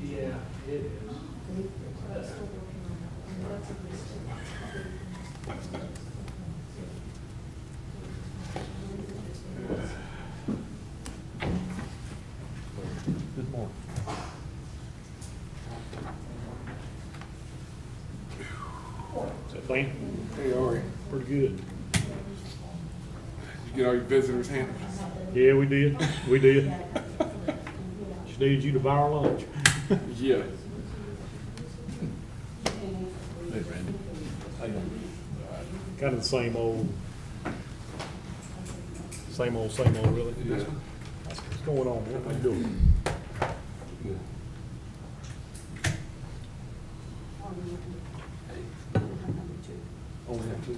Yeah, it is. Good morning. Is that clean? Hey, how are you? Pretty good. Did you get all your visitors handled? Yeah, we did. We did. Just needed you to buy our lunch. Yeah. Hey, Randy. How you doing? Kind of the same old, really. Yeah. What's going on, man? How you doing? Oh, yeah, too.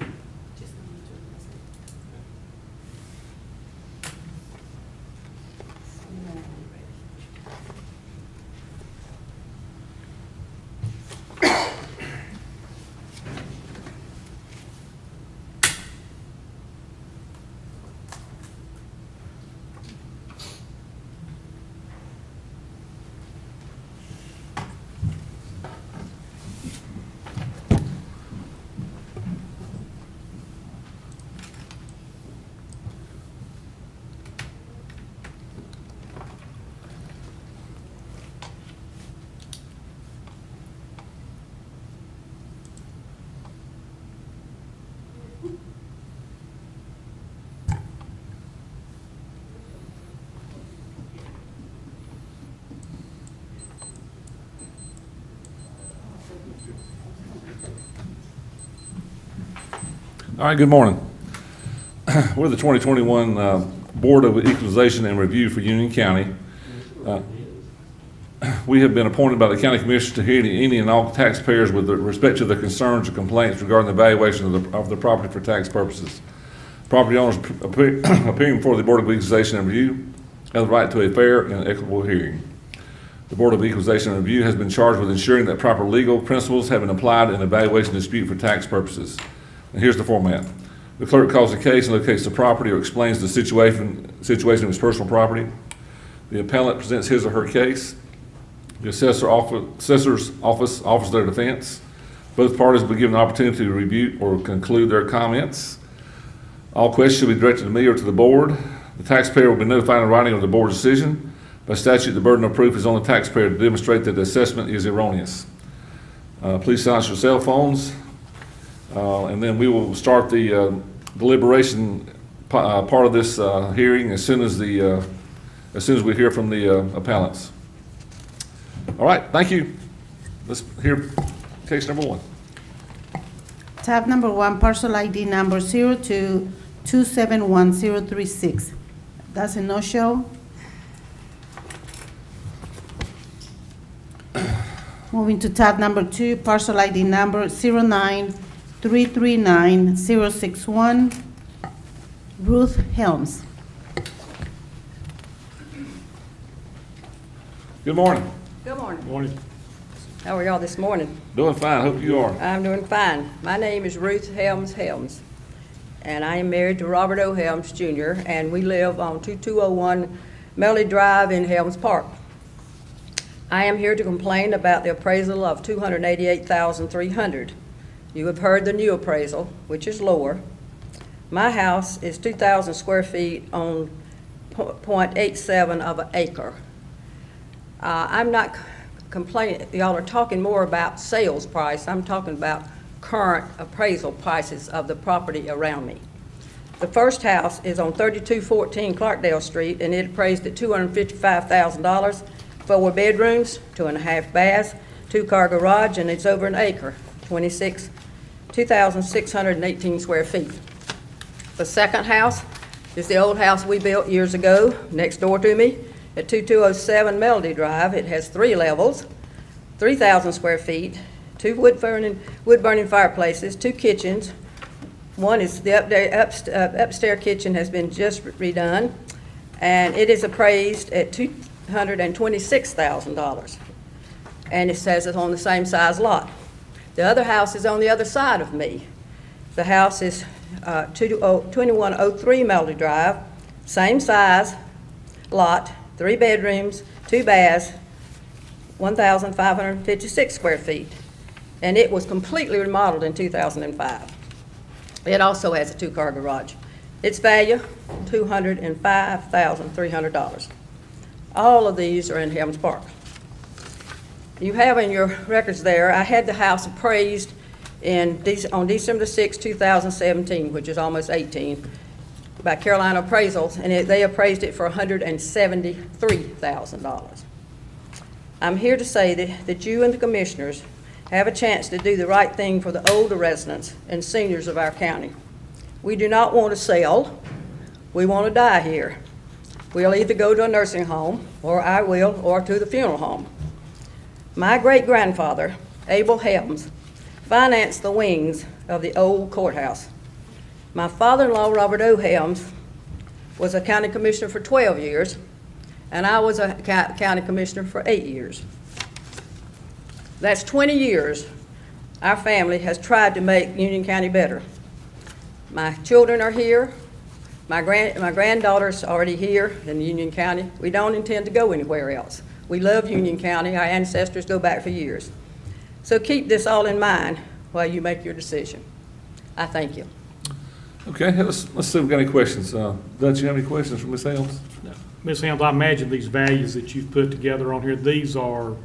All right, good morning. We're the 2021 Board of Equalization and Review for Union County. We have been appointed by the County Commissioners to hear any and all taxpayers with respect to their concerns or complaints regarding the valuation of the property for tax purposes. Property owners appearing before the Board of Equalization and Review have the right to a fair and equitable hearing. The Board of Equalization and Review has been charged with ensuring that proper legal principles have been applied in evaluation dispute for tax purposes. And here's the format. The clerk calls the case and locates the property or explains the situation of his personal property. The appellant presents his or her case. The assessor's office offers their defense. Both parties will be given the opportunity to review or conclude their comments. All questions should be directed to me or to the board. The taxpayer will be notified in writing of the board's decision. By statute, the burden of proof is on the taxpayer to demonstrate that the assessment is erroneous. Please silence your cell phones. And then we will start the deliberation part of this hearing as soon as we hear from the appellants. All right, thank you. Let's hear case number one. Tab number 1, parcel ID number 02271036. That's a no-show. Moving to tab number 2, parcel ID number 093396061. Ruth Helms. Good morning. Good morning. Morning. How are y'all this morning? Doing fine. Hope you are. I'm doing fine. My name is Ruth Helms, and I am married to Robert O. Helms Jr., and we live on 2201 Melody Drive in Helms Park. I am here to complain about the appraisal of $288,300. You have heard the new appraisal, which is lower. My house is 2,000 square feet on 0.87 of an acre. I'm not complaining. Y'all are talking more about sales price. I'm talking about current appraisal prices of the property around me. The first house is on 3214 Clarkdale Street, and it appraised at $255,000, 4 bedrooms, 2.5 baths, 2-car garage, and it's over an acre, 2,618 square feet. The second house is the old house we built years ago next door to me at 2207 Melody Drive. It has 3 levels, 3,000 square feet, 2 wood-burning fireplaces, 2 kitchens. One is the upstairs kitchen has been just redone, and it is appraised at $226,000. And it says it's on the same size lot. The other house is on the other side of me. The house is 2103 Melody Drive, same size lot, 3 bedrooms, 2 baths, 1,556 square feet. And it was completely remodeled in 2005. It also has a 2-car garage. Its value, $205,300. All of these are in Helms Park. You have in your records there, I had the house appraised on December 6, 2017, which is almost 18, by Carolina Appraisals, and they appraised it for $173,000. I'm here to say that you and the commissioners have a chance to do the right thing for the older residents and seniors of our county. We do not want to sell. We want to die here. We'll either go to a nursing home, or I will, or to the funeral home. My great-grandfather, Abel Helms, financed the wings of the old courthouse. My father-in-law, Robert O. Helms, was a county commissioner for 12 years, and I was a county commissioner for 8 years. That's 20 years our family has tried to make Union County better. My children are here. My granddaughter's already here in Union County. We don't intend to go anywhere else. We love Union County. Our ancestors go back for years. So keep this all in mind while you make your decision. I thank you. Okay, let's see if we've got any questions. Dutch, you have any questions for Ms. Helms? Ms. Helms, I imagine these values that you've put together on here, these are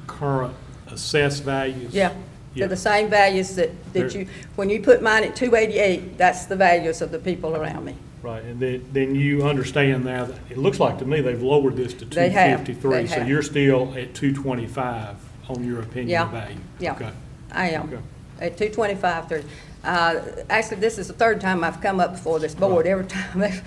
current assessed values? Yeah, they're the same values that you, when you put mine at 288, that's the values of the people around me. Right, and then you understand now that, it looks like to me they've lowered this to They have, 253. they So have. you're still at 225 on your opinion Yeah, of value? yeah. Okay. I am, Okay. at 225. Actually, this is the third time I've come up before this board. Right. Every time they've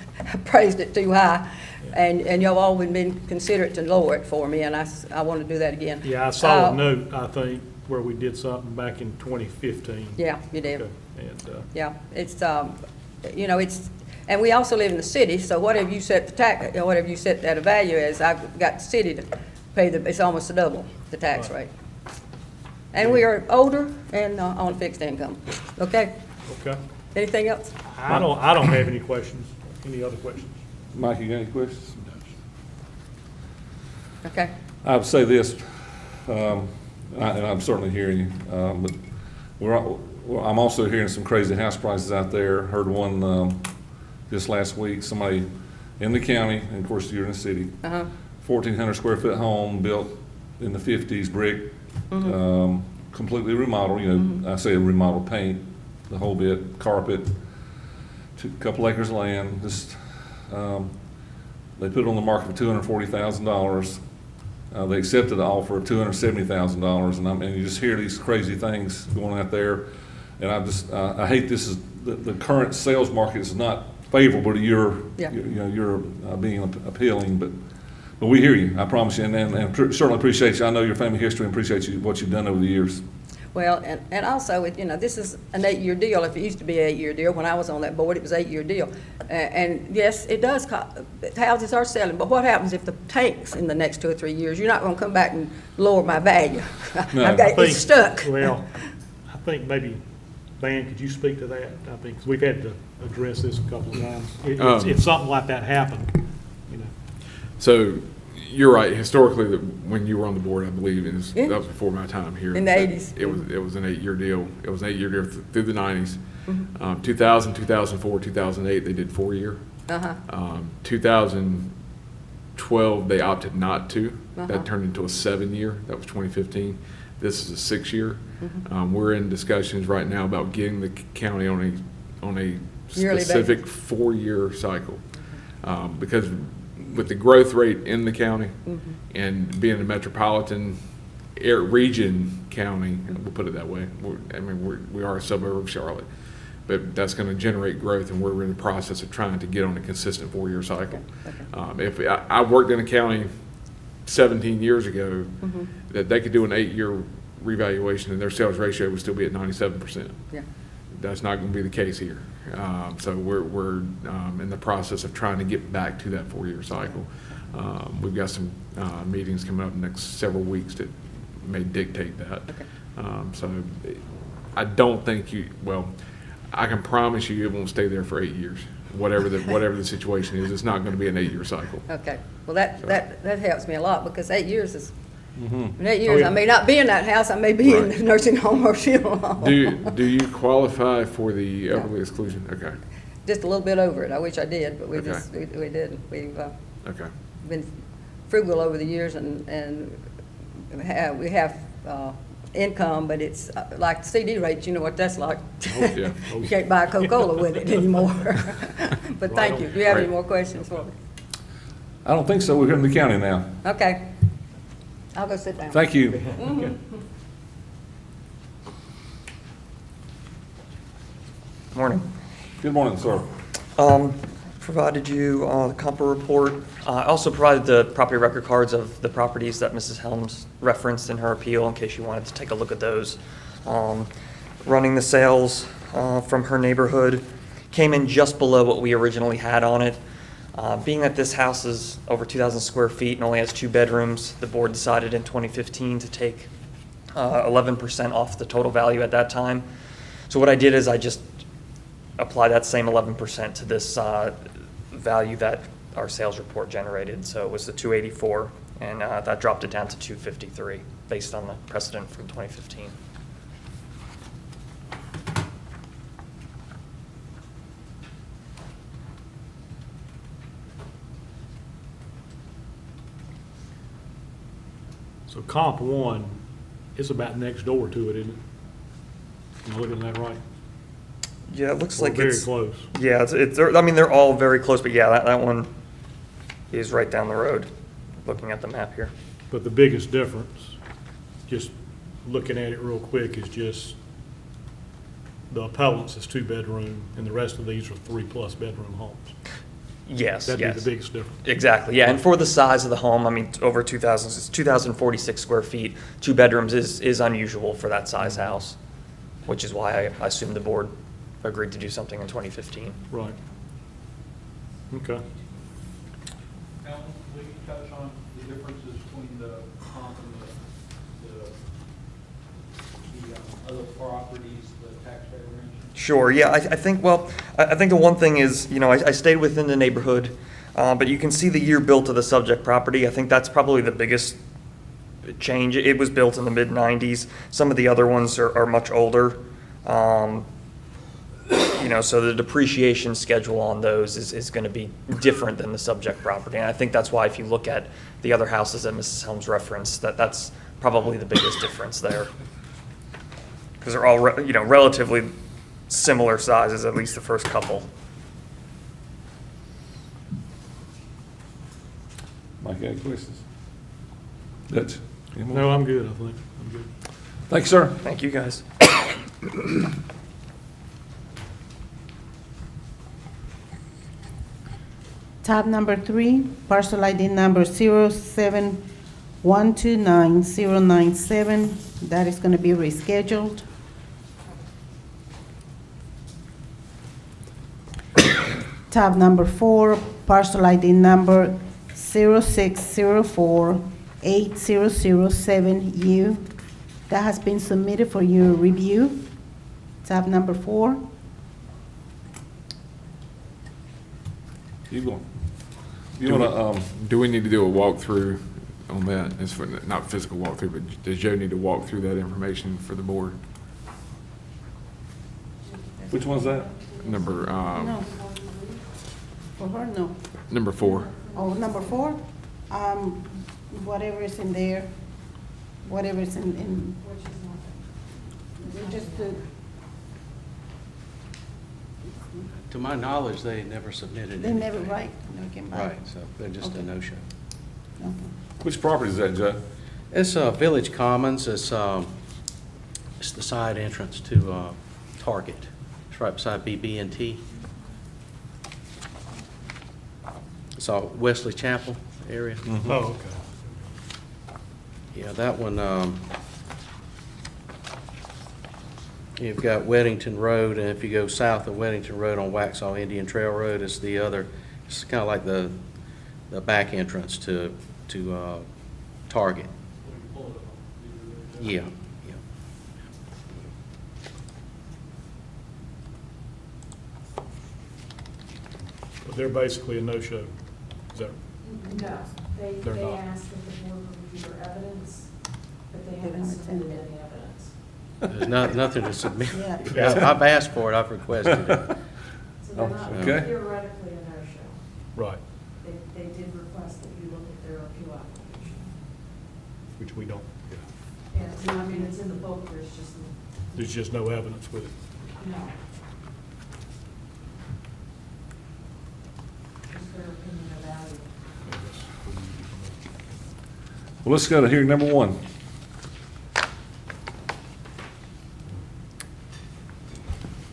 praised it too high, and y'all all been considerate to lower it for me, and I want to do that again. Yeah, I saw a note, I think, where we did something back in 2015. Yeah, you did. Okay. And, Yeah, it's, you know, it's, and we also live in the city, so whatever you set the tax, whatever you set that a value as, I've got the city to pay it's almost a double the tax Right. rate. And we are older and on fixed income. Okay, okay. anything else? I don't have any questions. Any other questions? Mike, you got any questions? Okay, I would say this, and I'm certainly hearing you, but I'm also hearing some crazy house prices out there. Heard one just last week, somebody in the county, and of course you're in the city, 1,400 square foot home built in the 50s, brick, completely remodeled, you know, I say remodeled, paint, the whole bit, carpet, a couple acres of land, just, they put it on the market for $240,000. They accepted the offer of $270,000, and you just hear these crazy things going out there. And I hate this is the current sales market is not favorable to your being appealing, but we hear you. I promise you, and certainly appreciate you. I know your family history and appreciate what you've done over the years. well, and also, you know, this is an 8-year deal. If it used to be an 8-year deal, when I was on that board, it was an 8-year deal. And yes, it does, houses are selling, but what happens if the tanks in the next 2 or 3 years? You're not gonna come back and lower my value. No. It's stuck. Well, I think maybe, Van, could you speak to that? I think, 'cause we've had to address this a couple of times. If something like that happened, you know. So you're right. Historically, when you were on the board, I believe that was Yeah. before my time here. In the 80s. It was an 8-year deal. It was an 8-year deal through the 90s. 2000, 2004, 2008, they did 4-year. 2012, they opted not to. That turned into a 7-year. That was 2015. This is a 6-year. We're in discussions right now about getting the county on a Yearly specific 4-year cycle. Because with the growth rate in the county and being a metropolitan region county, we'll put it that way. We are a suburb of Charlotte, but that's going to generate growth, and we're in the process of trying to get on a consistent 4-year cycle. If I worked in a county 17 years ago, that they could do an 8-year revaluation and their sales ratio would still be at 97%. Yeah. That's not going to be the case here. So we're in the process of trying to get back to that 4-year cycle. We've got some meetings coming up in the next several weeks that may dictate that. So I don't think well, I can promise you it won't stay there for 8 years. Whatever the situation is, it's not going to be an 8-year cycle. Okay, well, that helps me a lot, because 8 years is, Mm-hmm. in 8 years, I may not be in that house, I may be in Right. the nursing home or funeral home. Do you qualify for the elderly exclusion? Okay, Just a little bit over it, I wish I did, but we Okay. just, we didn't. We've okay. been frugal over the years, and we have income, but it's like the CD rates, you know what that's like. Oh, yeah. Oh, You can't buy a Coca-Cola with it anymore. But thank you. Do you have any Right. more questions for me? I don't think so. We're here in the county now. Okay. I'll go sit down. Thank you. Morning. Good morning, sir. Provided you the COMPA report. I also provided the property record cards of the properties that Mrs. Helms referenced in her appeal, in case you wanted to take a look at those. Running the sales from her neighborhood came in just below what we originally had on it. Being that this house is over 2,000 square feet and only has 2 bedrooms, the board decided in 2015 to take 11% off the total value at that time. So what I did is I just apply that same 11% to this value that our sales report generated. So it was the 284, and that dropped it down to 253 based on the precedent from 2015. So comp one, it's about next door to it, isn't it? Am I looking at that right? Yeah, it looks Or like very it's close. Yeah, I mean, they're all very close, but yeah, that one is right down the road, looking at the map here. But the biggest difference, just looking at it real quick, is just the appellants is 2-bedroom, and the rest of these are 3+ bedroom homes. Yes, That'd be yes. the biggest difference. Exactly, yeah, and for the size of the home, I mean, over 2,000, it's 2,046 square feet, 2 bedrooms is unusual for that size house, which is why I assumed the board agreed to do something in 2015. Right. Okay. Alan, will you touch on the differences between the comp and the other properties, the taxpayer range? Sure, yeah, I think, well, I think the one thing is, you know, I stayed within the neighborhood, but you can see the year built of the subject property. I think that's probably the biggest change. It was built in the mid-90s. Some of the other ones are much older. You know, so the depreciation schedule on those is going to be different than the subject property. And I think that's why if you look at the other houses that Mrs. Helms referenced, that's probably the biggest difference there. Because they're all, you know, relatively similar sizes, at least the first couple. Mike, any questions? Dutch? any more? No, I'm good, I think. I'm good. Thank you, sir. Thank you, guys. Tab number 3, parcel ID number 071290997. That is going to be rescheduled. Tab number 4, parcel ID number 06048007U. That has been submitted for your review. Tab number 4. You going? You want to, Do we need to do a walkthrough on that? It's for, not physical walkthrough, but does Joe need to walk through that information for the board? which one's that? Number, No. For her, no. number 4. Oh, number 4, whatever is in there, whatever is in. We just, To my knowledge, they never submitted they never anything. write, no, can buy. Right, so they're just a Okay. no-show. Okay. Which property is that, Joe? It's Village Commons, it's the side entrance to Target. It's right beside BB&T. It's all Wesley Chapel area. Oh, okay. Yeah, that one, you've got Weddington Road, and if you go south of Weddington Road on Waxhaw Indian Trail Road, it's the other, it's kind of like the back entrance to Target. Yeah, yeah. they're basically a no-show. Is that, No, They're they not. asked that the board review their evidence, but they They haven't haven't submitted attended. any evidence. There's nothing to submit. Yeah. I've asked for it, I've requested it. So they're not okay. theoretically a no-show. right, They did request that you look at their appeal application. which we don't, yeah. And it's not, I mean, it's in the book, There's just no evidence with it. no. Just their opinion of value. Well, let's go to hearing number one.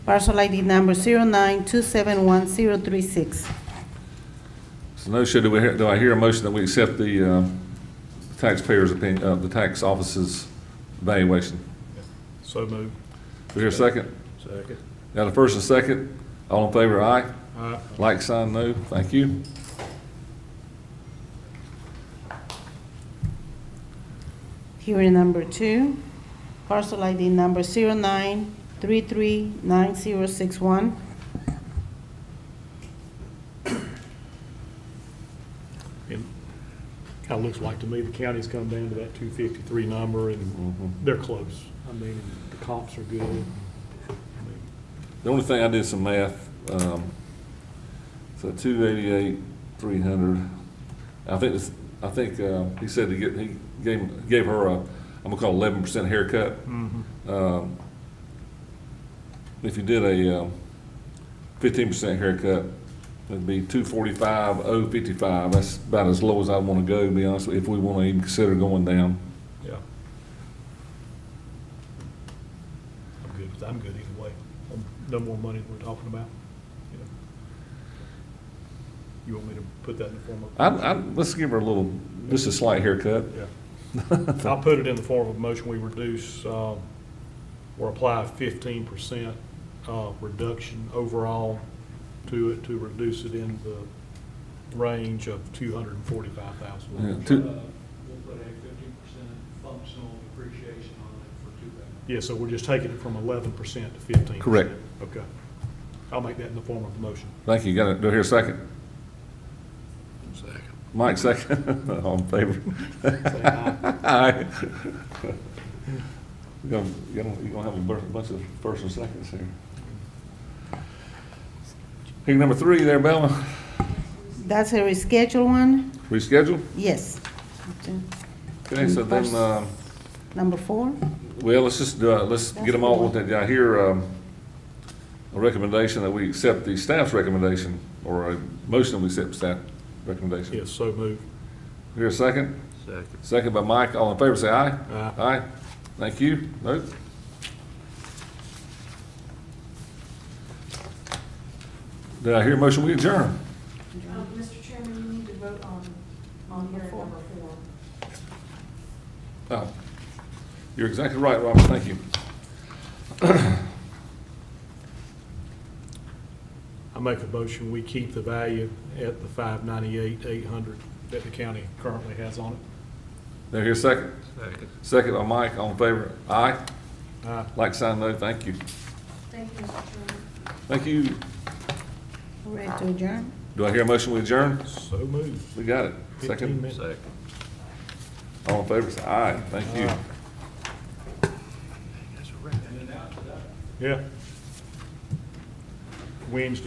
Parcel ID number 09271036. So no show, do I hear a motion that we accept the taxpayer's opinion, the tax office's evaluation? So moved. Do we hear a second? Second. Got a first and a second? All in favor, aye? Aye. Like sign, no. Thank you. Hearing number 2, parcel ID number 09339061. And kind of looks like to me the county's come down to that 253 number, and they're close. I mean, the comps are good. I mean, The only thing, I did some math, so 288, 300. I think he said he gave her a, I'm gonna call it 11% haircut. If you did a 15% haircut, it'd be 245,055. That's about as low as I want to go, to be honest with you, if we want to even consider going down. yeah. I'm good either way. No more money than we're talking about. You know. You want me to put that in the form of? Let's give her a little, just a slight haircut. Yeah. I'll put it in the form of a motion, we reduce, or apply a 15% reduction overall to it, to reduce it in the range of $245,000. Yeah, We'll two- put a 15% functional depreciation on it for 2 bags. Yeah, so we're just taking it from 11% to 15%. Correct. Okay. I'll make that in the form of a motion. Thank you. Got it. Do I hear a second? Second. Mike, second. All in favor? Say aye. Aye. You're gonna have a bunch of first and seconds here. Hearing number 3 there, Belma. That's a rescheduled one? Reschedule? Yes. Okay, so then, Number 4? well, let's just, let's get them all with that. Did I hear a recommendation that we accept the staff's recommendation, or a motion that we accept staff recommendation? Yes, so moved. Here a second? Second. Second by Mike. All in favor, say aye. Aye. Aye. Thank you. Vote. Did I hear a motion we adjourn? Mr. Chairman, you need to vote on hearing number 4. Oh, you're exactly right, Robert. Thank you. I make a motion, we keep the value at the 598,800 that the county currently has on it. Did I hear a second? Second. Second by Mike. All in favor? Aye. Aye. Like sign, no. Thank you. Thank you, Mr. Chairman. Thank you. Ready to adjourn? Do I hear a motion we adjourn? So moved. We got it. 15 Second. minutes. All in favor, say aye. Thank you. Aye. Yeah. Wednesday.